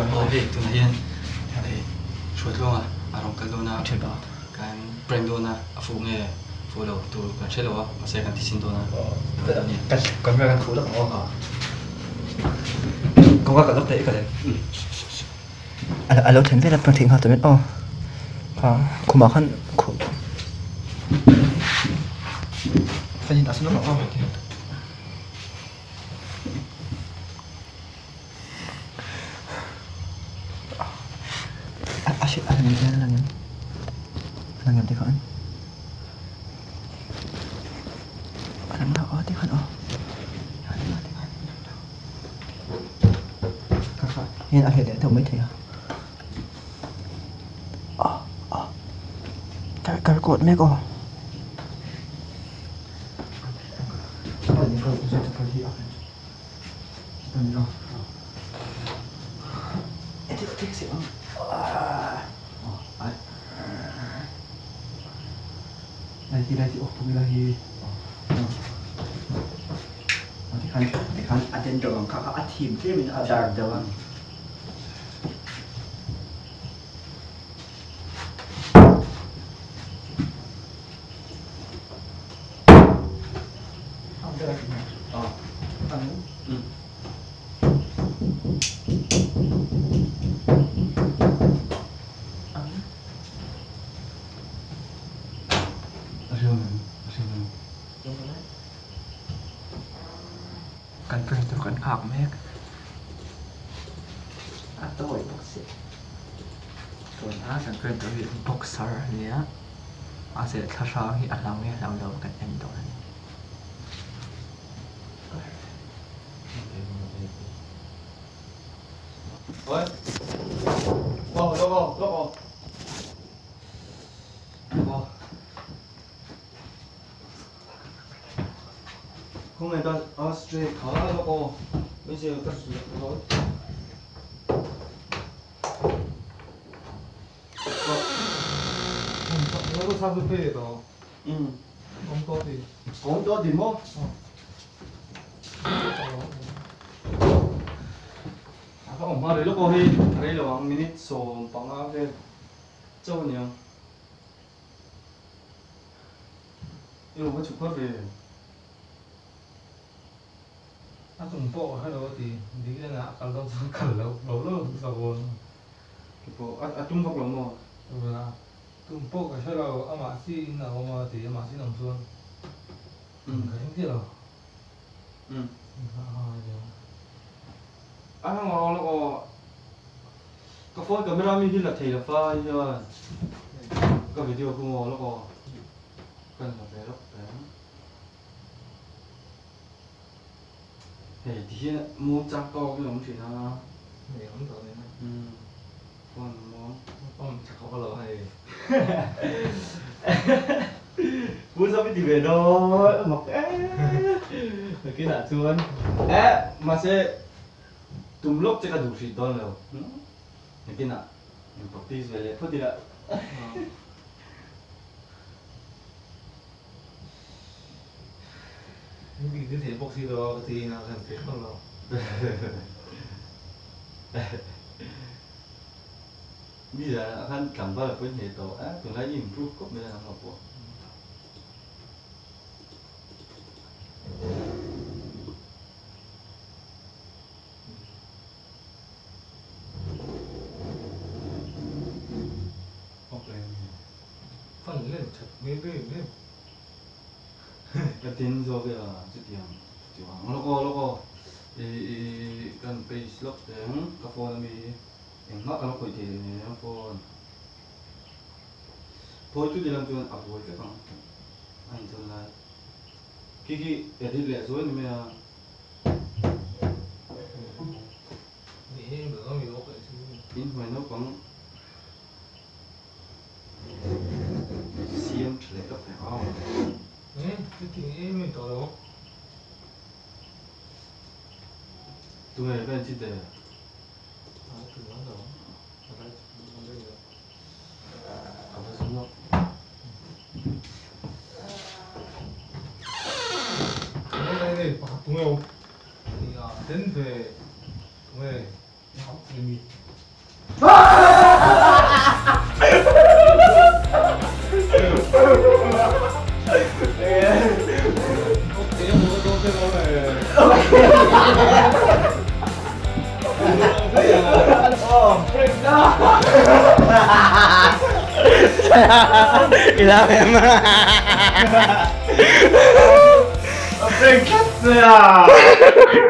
hei tu na hian hei thut longa arong kal dona theba kan brand dona afu nge fulo tu kan chelo ma se kan tisin dona ni kan kan khu da ko ha ko ka da te ka le alo then ve la pra thing ha ta met ha khuma khan khu fa ni asu no ma asyik langam ti khan alang na ti khan kakak hian a hele thau mai thei kar kot me ko ni ko je ta hi a ni no etik si lagi oh pergi lagi nanti kan ada doang kakak atim dia minta ajar doang ada lagi anu kan print tu kan khak mek atoi boxer tuan kan print tu hi boxer nia ase thasha hi alang nge lam lo kan en do ni oi logo không người ta Australia khá là có bây giờ ta sử dụng rồi nó có sao phê đó không to thì mốt các ông mà đấy lúc có đi đây là bằng minute số bằng áo về châu nhỉ yêu có chụp phát về tum po hello ti di na kal do kal lo sabon tipo atum bok lo mo na tum po ka hello ama si na ma ti ama si nam suan ka hin ti lo ngor lo ko ka phone camera mi hi la thei la fa ya ka video ko ngor lo ko kan la be lo thì mua chắc to cái lồng chuyện đó thì không to đấy con chắc không có lỗ hay muốn sao biết đi về đâu mặc cái là chuan mà sẽ tùm lúc chắc là đủ xịt to rồi cái nào mình practice về lại phút đi lại vì cái thể boxy đó thì là thành thế không đâu bây giờ anh cảm thấy là cái hệ tổ từng thấy improve có bây giờ làm học phần lên thật mấy cái lên cái tin rồi bây giờ chút tiền logo kan page lock tiếng cái phone mi em mắc nó quay thì nó phone chút đi làm chuyện avoid cái con anh thôi là cái edit lẻ rồi nhưng mà bữa có nhiều cái in hồi nó còn xiêm lại cấp phải không cái gì mình tổ đâu tụi mày bên chị tề tụi nó đâu ở đây xuống đâu đây tụi mày thì đến về tụi mày Limit. Ilalim mo. Prank!